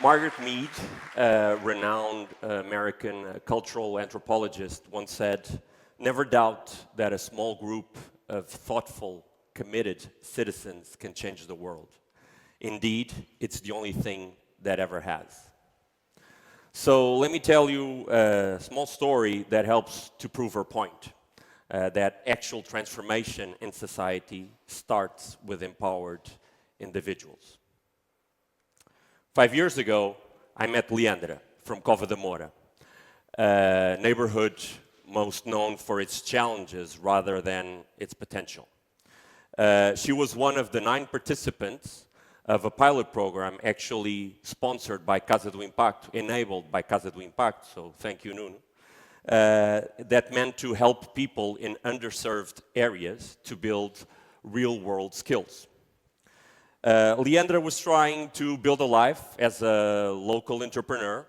Margaret Mead, a renowned American cultural anthropologist, once said, "Never doubt that a small group of thoughtful, committed citizens can change the world. Indeed, it's the only thing that ever has." So let me tell you a small story that helps to prove her point, that actual transformation in society starts with empowered individuals. 5 years ago, I met Leandra from Cova da Moura, a neighborhood most known for its challenges rather than its potential. She was one of the 9 participants of a pilot program actually sponsored by Casa do Impacto, enabled by Casa do Impacto, so thank you, Nuno, that meant to help people in underserved areas to build real-world skills. Leandra was trying to build a life as a local entrepreneur.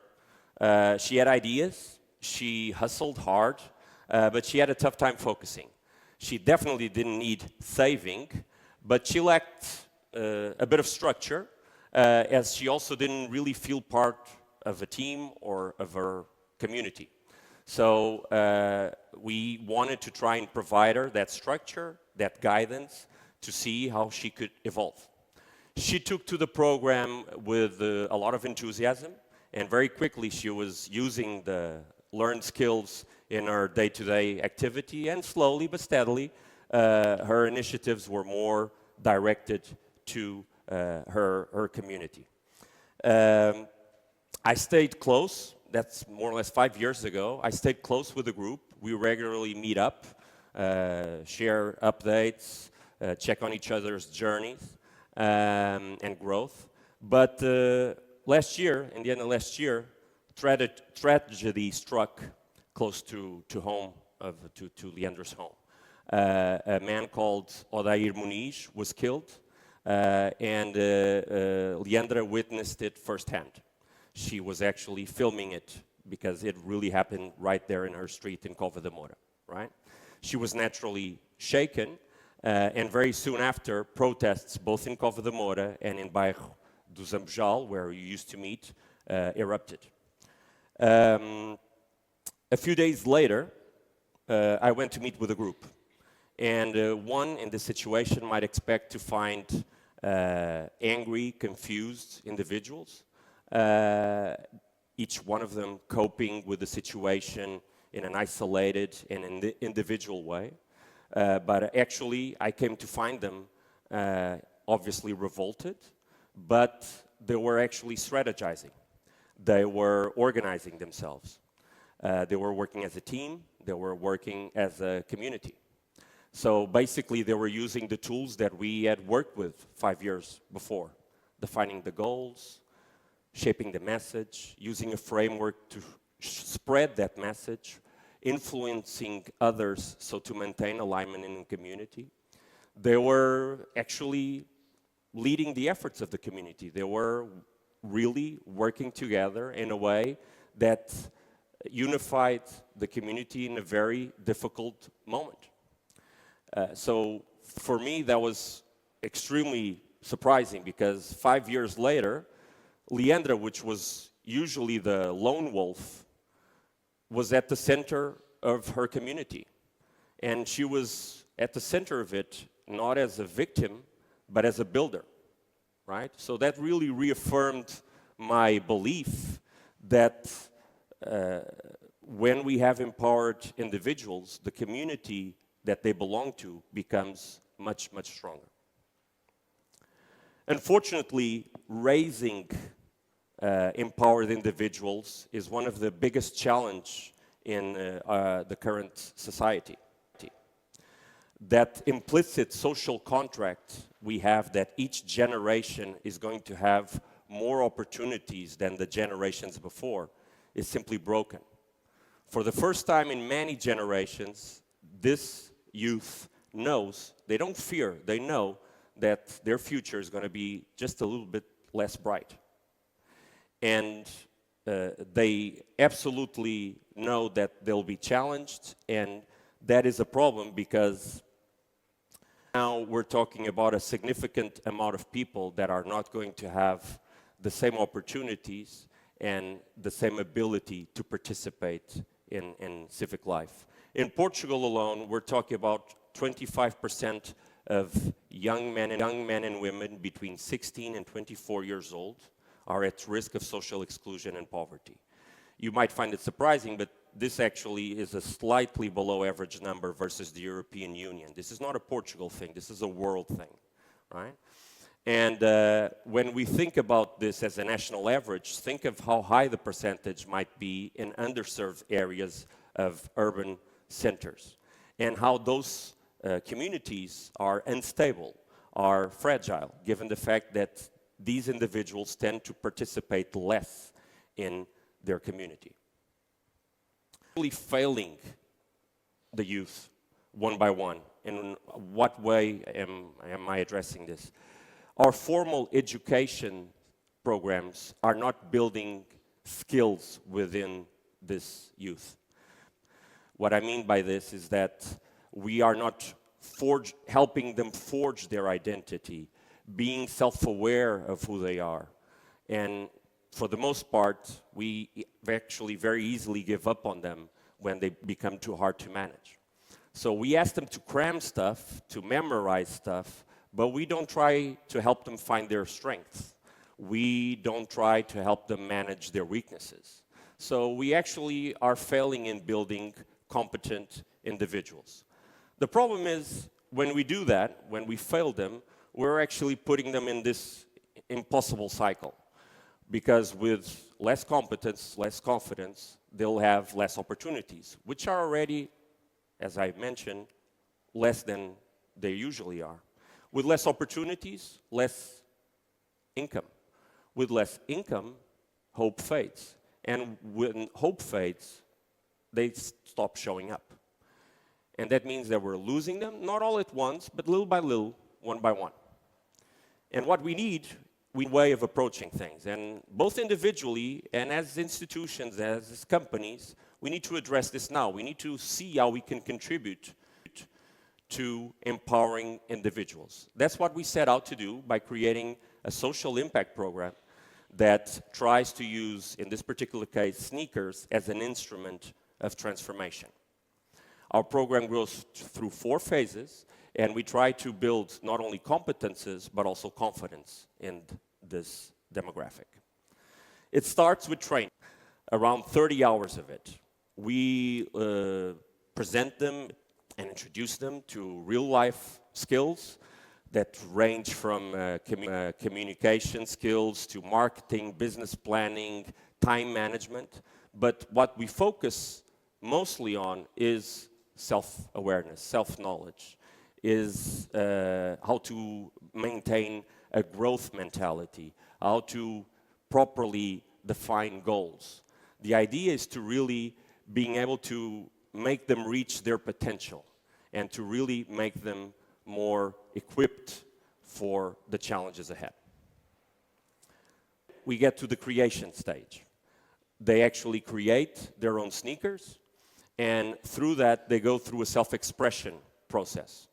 She had ideas, she hustled hard, but she had a tough time focusing. She definitely didn't need saving, but she lacked a bit of structure, as she also didn't really feel part of a team or of her community. So we wanted to try and provide her that structure, that guidance, to see how she could evolve. She took to the program with a lot of enthusiasm, and very quickly she was using the learned skills in her day-to-day activity, and slowly but steadily her initiatives were more directed to her community. I stayed close, that's more or less 5 years ago. I stayed close with the group. We regularly meet up, share updates, check on each other's journeys and growth. But last year, in the end of last year, tragedy struck close to home, to Leandra's home. A man called Odair Muniz was killed, and Leandra witnessed it firsthand. She was actually filming it because it really happened right there in her street in Cova da Moura, right? She was naturally shaken, and very soon after, protests both in Cova da Moura and in Bairro do Zambojal, where you used to meet, erupted. A few days later, I went to meet with a group. And one in this situation might expect to find angry, confused individuals, each one of them coping with the situation in an isolated and individual way. But actually, I came to find them obviously revolted, but they were actually strategizing. They were organizing themselves. They were working as a team. They were working as a community. So basically, they were using the tools that we had worked with 5 years before, defining the goals, shaping the message, using a framework to spread that message, influencing others so to maintain alignment in the community. They were actually leading the efforts of the community. They were really working together in a way that unified the community in a very difficult moment. So for me, that was extremely surprising because 5 years later, Leandra, which was usually the lone wolf, was at the center of her community. And she was at the center of it, not as a victim, but as a builder, right? So that really reaffirmed my belief that when we have empowered individuals, the community that they belong to becomes much, much stronger. Unfortunately, raising empowered individuals is one of the biggest challenges in the current society. That implicit social contract we have that each generation is going to have more opportunities than the generations before is simply broken. For the first time in many generations, this youth knows, they don't fear, they know that their future is going to be just a little bit less bright. And they absolutely know that they'll be challenged, and that is a problem because now we're talking about a significant amount of people that are not going to have the same opportunities and the same ability to participate in civic life. In Portugal alone, we're talking about 25% of young men and women between 16 and 24 years old are at risk of social exclusion and poverty. You might find it surprising, but this actually is a slightly below average number versus the European Union. This is not a Portugal thing, this is a world thing, right? And when we think about this as a national average, think of how high the percentage might be in underserved areas of urban centers, and how those communities are unstable, are fragile, given the fact that these individuals tend to participate less in their community. Really failing the youth one by one. In what way am I addressing this? Our formal education programs are not building skills within this youth. What I mean by this is that we are not helping them forge their identity, being self-aware of who they are. And for the most part, we actually very easily give up on them when they become too hard to manage. So we ask them to cram stuff, to memorize stuff, but we don't try to help them find their strengths. We don't try to help them manage their weaknesses. So we actually are failing in building competent individuals. The problem is, when we do that, when we fail them, we're actually putting them in this impossible cycle. Because with less competence, less confidence, they'll have less opportunities, which are already, as I mentioned, less than they usually are. With less opportunities, less income. With less income, hope fades. And when hope fades, they stop showing up. And that means that we're losing them, not all at once, but little by little, one by one. And what we need a way of approaching things. And both individually and as institutions, as companies, we need to address this now. We need to see how we can contribute to empowering individuals. That's what we set out to do by creating a social impact program that tries to use, in this particular case, sneakers as an instrument of transformation. Our program goes through 4 phases, and we try to build not only competences, but also confidence in this demographic. It starts with training, around 30 hours of it. We present them and introduce them to real-life skills that range from communication skills to marketing, business planning, time management. But what we focus mostly on is self-awareness, self-knowledge, is how to maintain a growth mentality, how to properly define goals. The idea is to really being able to make them reach their potential and to really make them more equipped for the challenges ahead. We get to the creation stage. They actually create their own sneakers, and through that they go through a self-expression process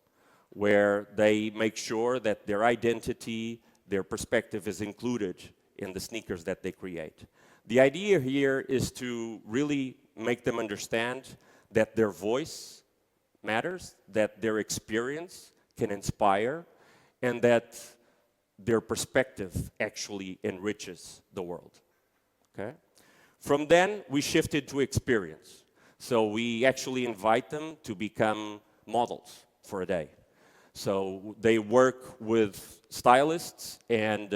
where they make sure that their identity, their perspective is included in the sneakers that they create. The idea here is to really make them understand that their voice matters, that their experience can inspire, and that their perspective actually enriches the world. Okay? From then, we shifted to experience. So we actually invite them to become models for a day. So they work with stylists and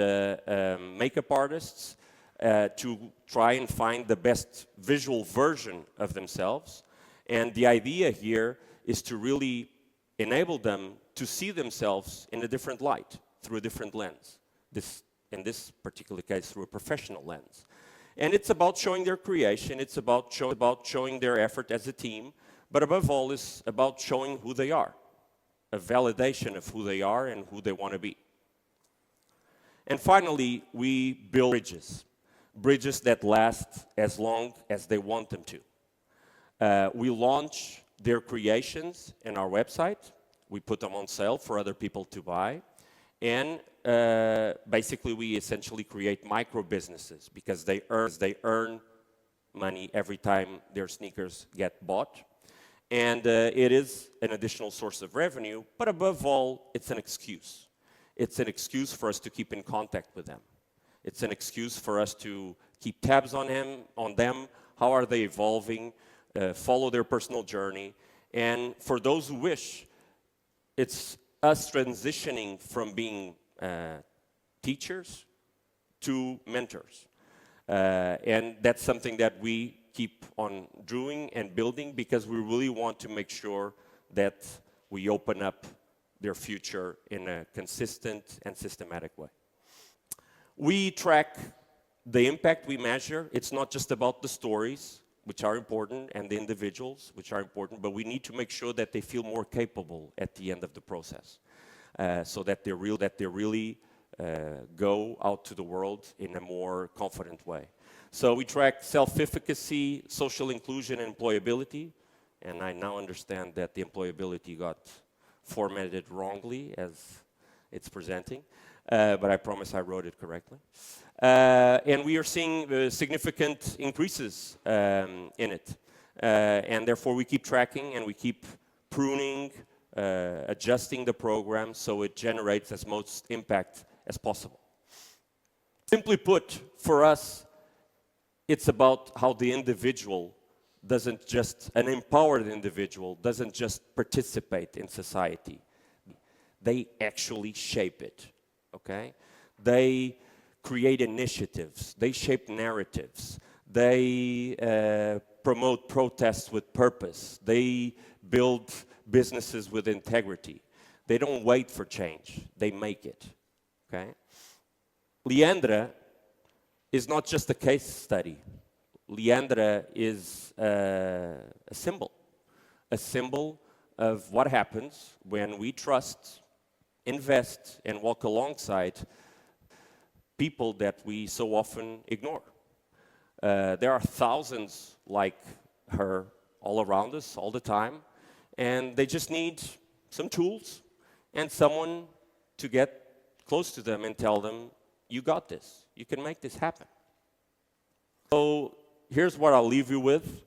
makeup artists to try and find the best visual version of themselves. And the idea here is to really enable them to see themselves in a different light, through a different lens. In this particular case, through a professional lens. And it's about showing their creation, it's about showing their effort as a team, but above all, it's about showing who they are. A validation of who they are and who they want to be. And finally, we build bridges. Bridges that last as long as they want them to. We launch their creations in our website. We put them on sale for other people to buy. And basically, we essentially create micro businesses because they earn money every time their sneakers get bought. And it is an additional source of revenue, but above all, it's an excuse. It's an excuse for us to keep in contact with them. It's an excuse for us to keep tabs on them, how are they evolving, follow their personal journey. And for those who wish, it's us transitioning from being teachers to mentors. And that's something that we keep on doing and building because we really want to make sure that we open up their future in a consistent and systematic way. We track the impact we measure. It's not just about the stories, which are important, and the individuals, which are important, but we need to make sure that they feel more capable at the end of the process, so that they really go out to the world in a more confident way. So we track self-efficacy, social inclusion, and employability, and I now understand that the employability got formatted wrongly as it's presenting, but I promise I wrote it correctly. And we are seeing significant increases in it. And therefore we keep tracking and we keep pruning, adjusting the program so it generates as much impact as possible. Simply put, for us, it's about how the individual an empowered individual doesn't just participate in society. They actually shape it, okay? They create initiatives, they shape narratives, they promote protests with purpose, they build businesses with integrity. They don't wait for change, they make it, okay? Leandra is not just a case study. Leandra is a symbol of what happens when we trust, invest, and walk alongside people that we so often ignore. There are thousands like her all around us, all the time, and they just need some tools and someone to get close to them and tell them, you got this, you can make this happen. So here's what I'll leave you with.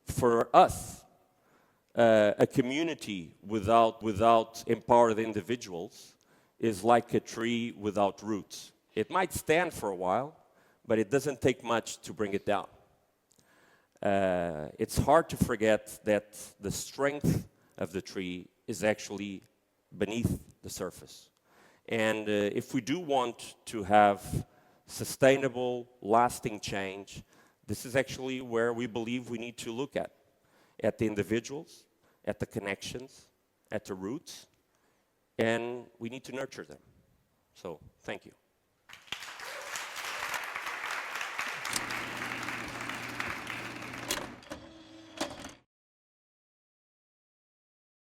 For us, a community without empowered individuals is like a tree without roots. It might stand for a while, but it doesn't take much to bring it down. It's hard to forget that the strength of the tree is actually beneath the surface. And if we do want to have sustainable, lasting change, this is actually where we believe we need to look at the individuals, at the connections, at the roots, and we need to nurture them. So, thank you.